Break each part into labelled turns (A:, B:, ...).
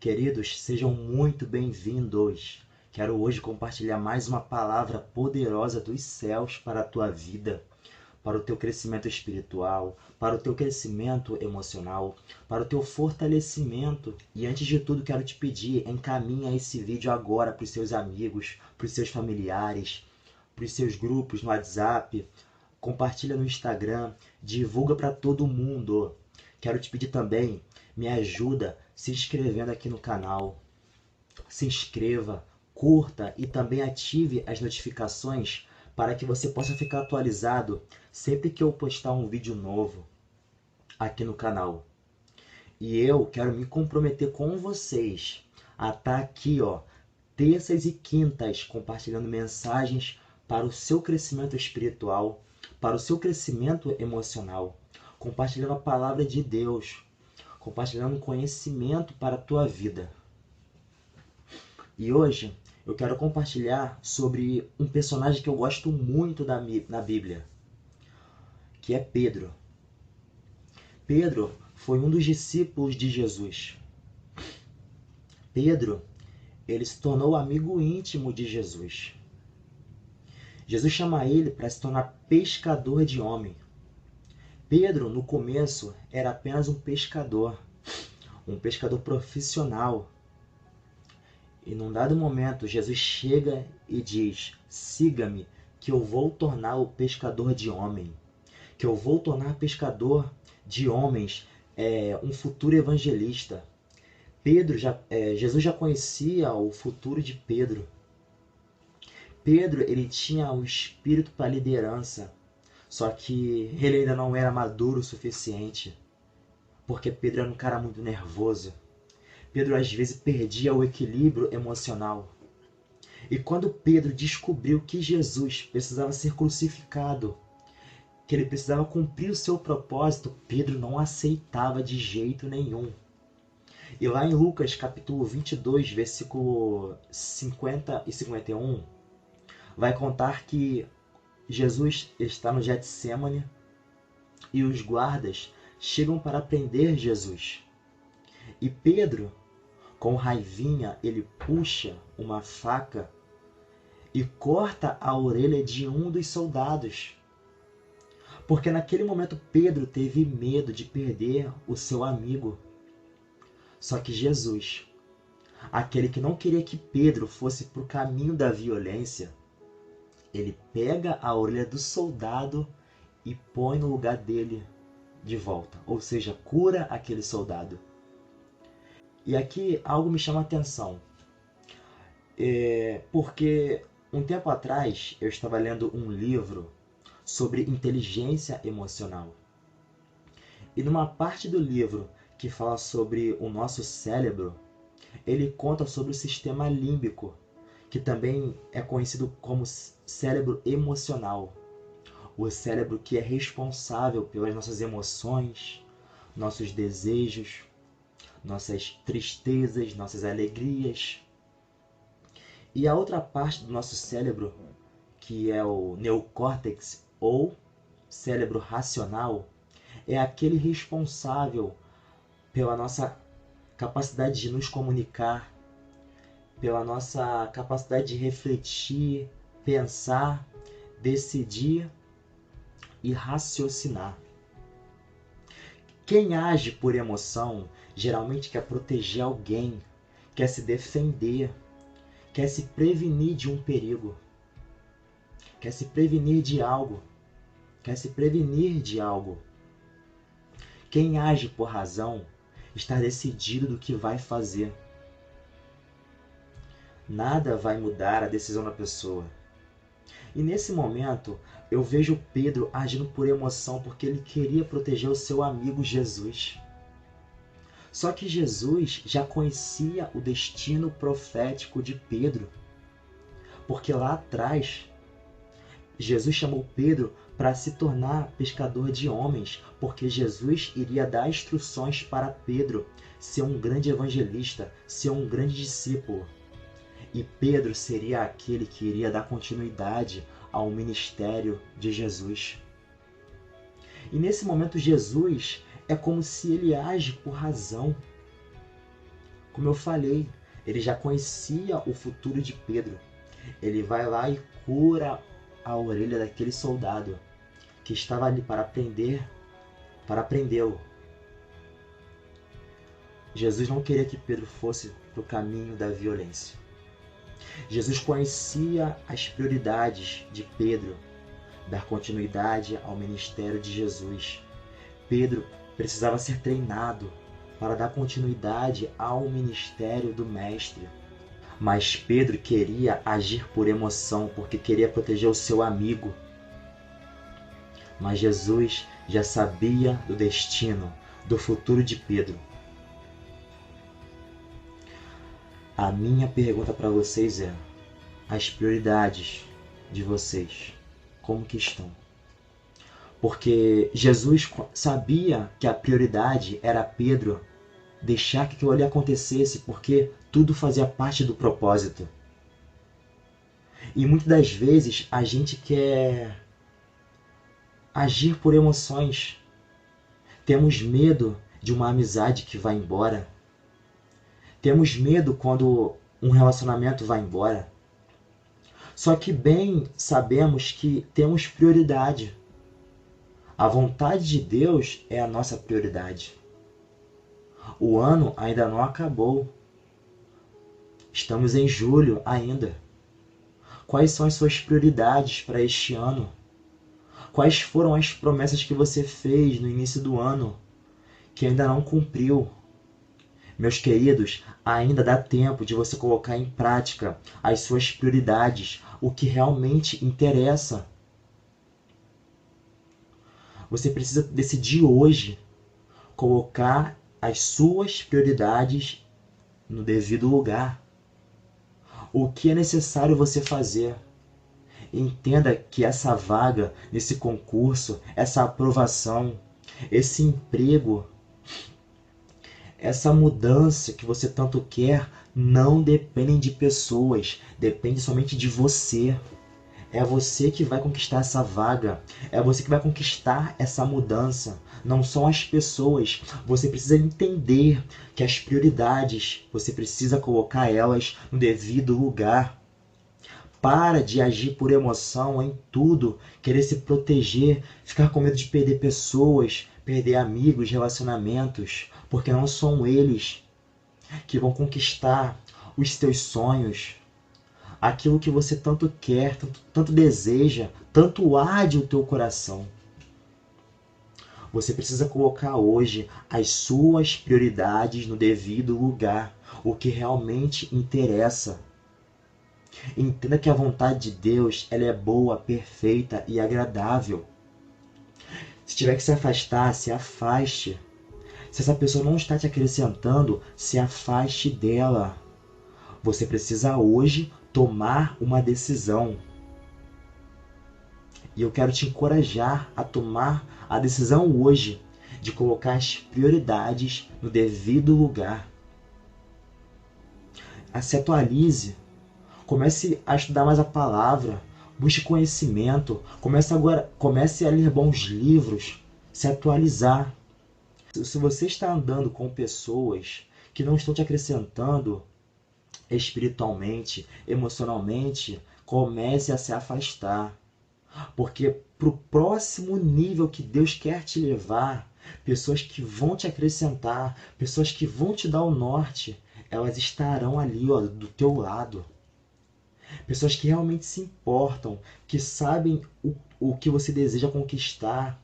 A: Queridos, sejam muito bem-vindos. Quero hoje compartilhar mais uma palavra poderosa dos céus para a tua vida, para o teu crescimento espiritual, para o teu crescimento emocional, para o teu fortalecimento. E antes de tudo, quero te pedir, encaminha esse vídeo agora para os seus amigos, para os seus familiares, para os seus grupos no WhatsApp, compartilha no Instagram, divulga para todo mundo. Quero te pedir também, me ajuda se inscrevendo aqui no canal. Se inscreva, curta e também ative as notificações para que você possa ficar atualizado sempre que eu postar um vídeo novo aqui no canal. E eu quero me comprometer com vocês a estar aqui, terças e quintas, compartilhando mensagens para o seu crescimento espiritual, para o seu crescimento emocional, compartilhando a palavra de Deus, compartilhando conhecimento para a tua vida. E hoje eu quero compartilhar sobre um personagem que eu gosto muito na Bíblia, que é Pedro. Pedro foi um dos discípulos de Jesus. Pedro, ele se tornou amigo íntimo de Jesus. Jesus chama ele para se tornar pescador de homem. Pedro, no começo, era apenas um pescador profissional. E num dado momento, Jesus chega e diz: siga-me, que eu vou tornar o pescador de homem, que eu vou tornar pescador de homens, um futuro evangelista. Jesus já conhecia o futuro de Pedro. Pedro, ele tinha o espírito para liderança, só que ele ainda não era maduro o suficiente, porque Pedro era um cara muito nervoso. Pedro às vezes perdia o equilíbrio emocional. E quando Pedro descobriu que Jesus precisava ser crucificado, que ele precisava cumprir o seu propósito, Pedro não aceitava de jeito nenhum. E lá em Lucas capítulo 22, versículo 50 e 51, vai contar que Jesus está no Getsêmani e os guardas chegam para prender Jesus. E Pedro, com raivinha, ele puxa uma faca e corta a orelha de um dos soldados. Porque naquele momento Pedro teve medo de perder o seu amigo. Só que Jesus, aquele que não queria que Pedro fosse para o caminho da violência, ele pega a orelha do soldado e põe no lugar dele de volta. Ou seja, cura aquele soldado. E aqui algo me chama a atenção. Porque um tempo atrás eu estava lendo um livro sobre inteligência emocional. E numa parte do livro que fala sobre o nosso cérebro, ele conta sobre o sistema límbico, que também é conhecido como cérebro emocional. O cérebro que é responsável pelas nossas emoções, nossos desejos, nossas tristezas, nossas alegrias. E a outra parte do nosso cérebro, que é o neocórtex ou cérebro racional, é aquele responsável pela nossa capacidade de nos comunicar, pela nossa capacidade de refletir, pensar, decidir e raciocinar. Quem age por emoção geralmente quer proteger alguém, quer se defender, quer se prevenir de um perigo, quer se prevenir de algo, quer se prevenir de algo. Quem age por razão está decidido do que vai fazer. Nada vai mudar a decisão da pessoa. E nesse momento, eu vejo Pedro agindo por emoção porque ele queria proteger o seu amigo Jesus. Só que Jesus já conhecia o destino profético de Pedro. Porque lá atrás, Jesus chamou Pedro para se tornar pescador de homens, porque Jesus iria dar instruções para Pedro ser um grande evangelista, ser um grande discípulo. E Pedro seria aquele que iria dar continuidade ao ministério de Jesus. E nesse momento Jesus é como se ele age por razão. Como eu falei, ele já conhecia o futuro de Pedro. Ele vai lá e cura a orelha daquele soldado que estava ali para prendê-lo. Jesus não queria que Pedro fosse para o caminho da violência. Jesus conhecia as prioridades de Pedro, dar continuidade ao ministério de Jesus. Pedro precisava ser treinado para dar continuidade ao ministério do Mestre. Mas Pedro queria agir por emoção, porque queria proteger o seu amigo. Mas Jesus já sabia do destino, do futuro de Pedro. A minha pergunta para vocês é: as prioridades de vocês, como que estão? Porque Jesus sabia que a prioridade era Pedro deixar que aquilo ali acontecesse, porque tudo fazia parte do propósito. E muitas das vezes a gente quer agir por emoções. Temos medo de uma amizade que vai embora. Temos medo quando um relacionamento vai embora. Só que bem sabemos que temos prioridade. A vontade de Deus é a nossa prioridade. O ano ainda não acabou. Estamos em julho ainda. Quais são as suas prioridades para este ano? Quais foram as promessas que você fez no início do ano que ainda não cumpriu? Meus queridos, ainda dá tempo de você colocar em prática as suas prioridades, o que realmente interessa. Você precisa decidir hoje colocar as suas prioridades no devido lugar. O que é necessário você fazer? Entenda que essa vaga nesse concurso, essa aprovação, esse emprego, essa mudança que você tanto quer, não dependem de pessoas, depende somente de você. É você que vai conquistar essa vaga, é você que vai conquistar essa mudança, não são as pessoas. Você precisa entender que as prioridades, você precisa colocar elas no devido lugar. Para de agir por emoção em tudo, querer se proteger, ficar com medo de perder pessoas, perder amigos, relacionamentos, porque não são eles que vão conquistar os teus sonhos, aquilo que você tanto quer, tanto deseja, tanto arde o teu coração. Você precisa colocar hoje as suas prioridades no devido lugar, o que realmente interessa. Entenda que a vontade de Deus, ela é boa, perfeita e agradável. Se tiver que se afastar, se afaste. Se essa pessoa não está te acrescentando, se afaste dela. Você precisa hoje tomar uma decisão. E eu quero te encorajar a tomar a decisão hoje de colocar as prioridades no devido lugar. Se atualize. Comece a estudar mais a palavra. Busque conhecimento. Comece a ler bons livros. Se atualizar. Se você está andando com pessoas que não estão te acrescentando espiritualmente, emocionalmente, comece a se afastar. Porque para o próximo nível que Deus quer te levar, pessoas que vão te acrescentar, pessoas que vão te dar o norte, elas estarão ali, ó, do teu lado. Pessoas que realmente se importam, que sabem o que você deseja conquistar,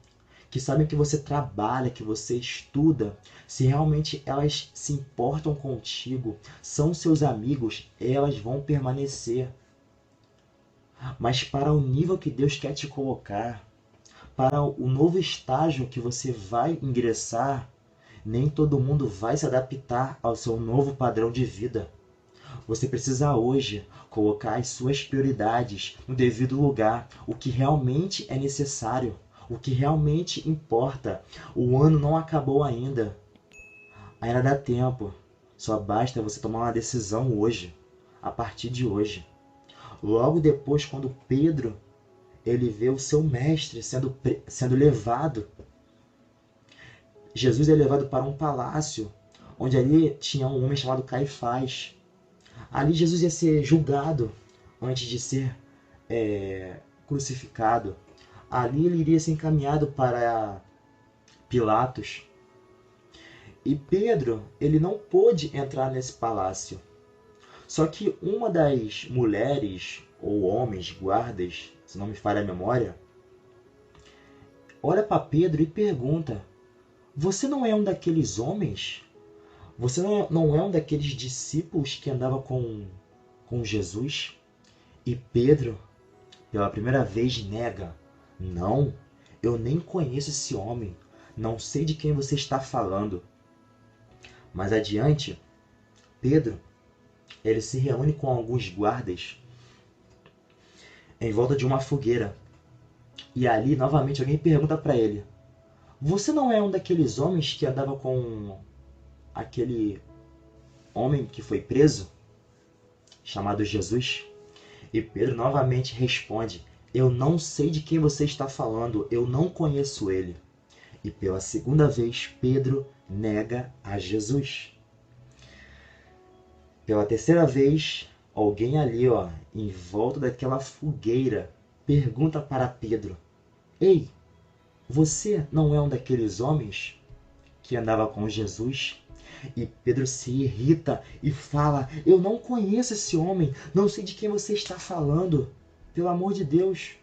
A: que sabem que você trabalha, que você estuda. Se realmente elas se importam contigo, são seus amigos, elas vão permanecer. Mas para o nível que Deus quer te colocar, para o novo estágio que você vai ingressar, nem todo mundo vai se adaptar ao seu novo padrão de vida. Você precisa hoje colocar as suas prioridades no devido lugar, o que realmente é necessário, o que realmente importa. O ano não acabou ainda. Ainda dá tempo. Só basta você tomar uma decisão hoje, a partir de hoje. Logo depois, quando Pedro ele vê o seu mestre sendo levado, Jesus é levado para um palácio, onde ali tinha um homem chamado Caifás. Ali Jesus ia ser julgado antes de ser crucificado. Ali ele iria ser encaminhado para Pilatos. E Pedro, ele não pôde entrar nesse palácio. Só que uma das mulheres ou homens, guardas, se não me falha a memória, olha para Pedro e pergunta: você não é um daqueles homens? Você não é um daqueles discípulos que andava com Jesus? E Pedro, pela primeira vez, nega: não, eu nem conheço esse homem, não sei de quem você está falando. Mais adiante, Pedro, ele se reúne com alguns guardas em volta de uma fogueira. E ali, novamente, alguém pergunta para ele: você não é um daqueles homens que andava com aquele homem que foi preso, chamado Jesus? E Pedro novamente responde: eu não sei de quem você está falando, eu não conheço ele. E pela segunda vez, Pedro nega a Jesus. Pela terceira vez, alguém ali, em volta daquela fogueira, pergunta para Pedro: ei, você não é um daqueles homens que andava com Jesus? E Pedro se irrita e fala: eu não conheço esse homem, não sei de quem você está falando. Pelo amor de Deus,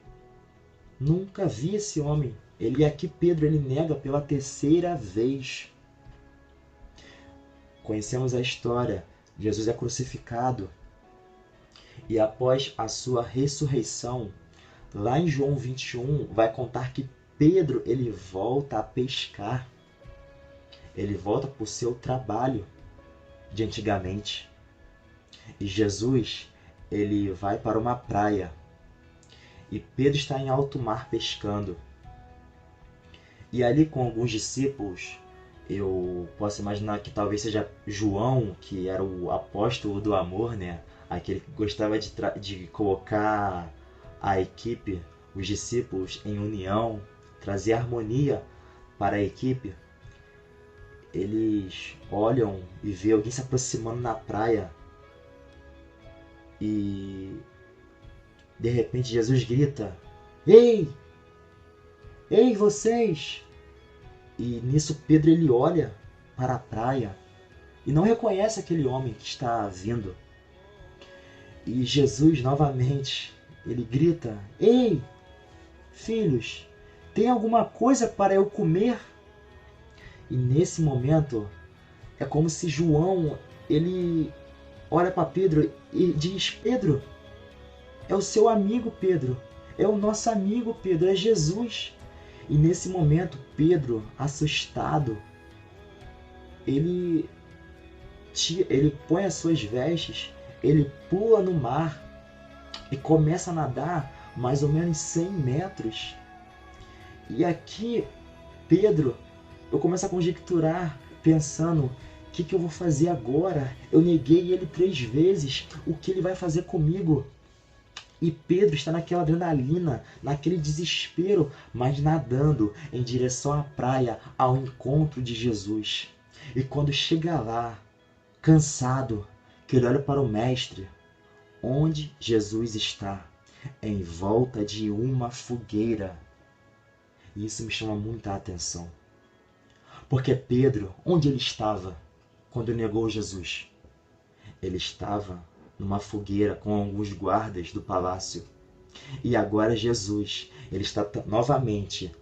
A: nunca vi esse homem. Ele aqui, Pedro, ele nega pela terceira vez. Conhecemos a história. Jesus é crucificado. E após a sua ressurreição, lá em João 21, vai contar que Pedro, ele volta a pescar. Ele volta para o seu trabalho de antigamente. E Jesus, ele vai para uma praia. E Pedro está em alto mar pescando. E ali com alguns discípulos, eu posso imaginar que talvez seja João, que era o apóstolo do amor, né? Aquele que gostava de colocar a equipe, os discípulos, em união, trazer harmonia para a equipe. Eles olham e vê alguém se aproximando na praia. E de repente Jesus grita: ei! Ei, vocês! E nisso Pedro, ele olha para a praia e não reconhece aquele homem que está vindo. E Jesus novamente, ele grita: ei, filhos, tem alguma coisa para eu comer? E nesse momento é como se João, ele olha para Pedro e diz: Pedro, é o seu amigo Pedro, é o nosso amigo Pedro, é Jesus. E nesse momento Pedro, assustado, ele põe as suas vestes, ele pula no mar e começa a nadar mais ou menos 100 metros. E aqui Pedro, eu começo a conjecturar, pensando: o que eu vou fazer agora? Eu neguei ele 3 vezes, o que ele vai fazer comigo? E Pedro está naquela adrenalina, naquele desespero, mas nadando em direção à praia, ao encontro de Jesus. E quando chega lá, cansado, que ele olha para o mestre, onde Jesus está? Em volta de uma fogueira. E isso me chama muita atenção. Porque Pedro, onde ele estava quando negou Jesus? Ele estava numa fogueira com alguns guardas do palácio. E agora Jesus, ele está novamente,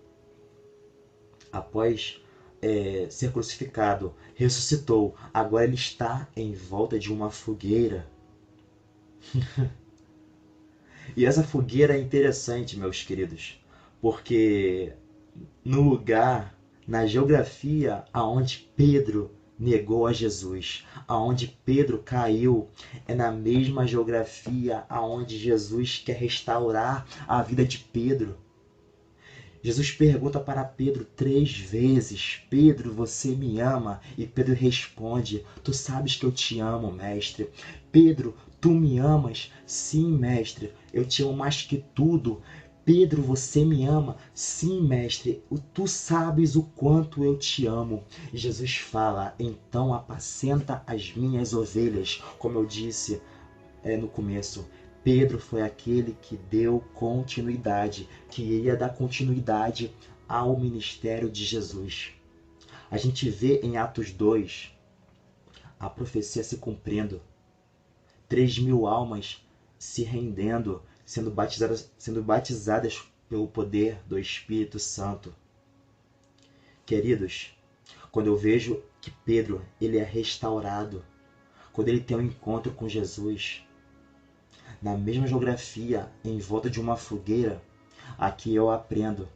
A: após ser crucificado, ressuscitou. Agora ele está em volta de uma fogueira. E essa fogueira é interessante, meus queridos, porque no lugar, na geografia aonde Pedro negou a Jesus, aonde Pedro caiu, é na mesma geografia aonde Jesus quer restaurar a vida de Pedro. Jesus pergunta para Pedro 3 vezes: Pedro, você me ama? E Pedro responde: tu sabes que eu te amo, mestre. Pedro, tu me amas? Sim, mestre, eu te amo mais que tudo. Pedro, você me ama? Sim, mestre, tu sabes o quanto eu te amo. E Jesus fala, então apacenta as minhas ovelhas. Como eu disse no começo, Pedro foi aquele que deu continuidade, que ia dar continuidade ao ministério de Jesus. A gente vê em Atos 2 a profecia se cumprindo. 3.000 almas se rendendo, sendo batizadas pelo poder do Espírito Santo. Queridos, quando eu vejo que Pedro ele é restaurado, quando ele tem um encontro com Jesus, na mesma geografia, em volta de uma fogueira, aqui eu aprendo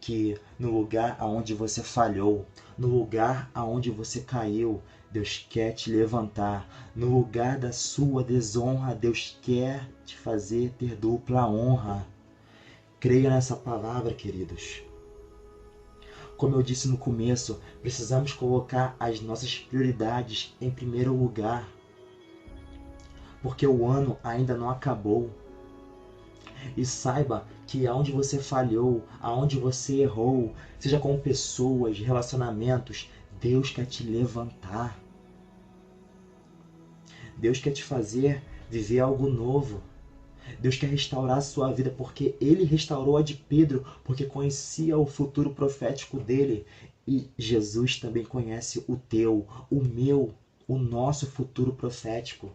A: que no lugar aonde você falhou, no lugar aonde você caiu, Deus quer te levantar. No lugar da sua desonra, Deus quer te fazer ter dupla honra. Creia nessa palavra, queridos. Como eu disse no começo, precisamos colocar as nossas prioridades em primeiro lugar, porque o ano ainda não acabou. E saiba que aonde você falhou, aonde você errou, seja com pessoas, relacionamentos, Deus quer te levantar. Deus quer te fazer viver algo novo. Deus quer restaurar a sua vida, porque Ele restaurou a de Pedro, porque conhecia o futuro profético dele. E Jesus também conhece o teu, o meu, o nosso futuro profético.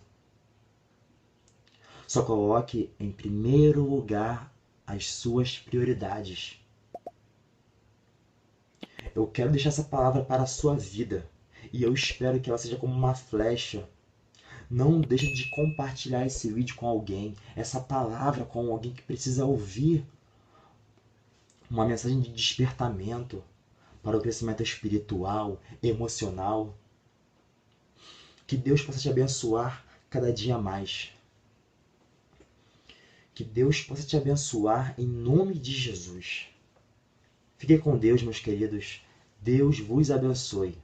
A: Só coloque em primeiro lugar as suas prioridades. Eu quero deixar essa palavra para a sua vida. E eu espero que ela seja como uma flecha. Não deixe de compartilhar esse vídeo com alguém, essa palavra com alguém que precisa ouvir uma mensagem de despertamento para o crescimento espiritual, emocional. Que Deus possa te abençoar cada dia mais. Que Deus possa te abençoar em nome de Jesus. Fiquem com Deus, meus queridos. Deus vos abençoe.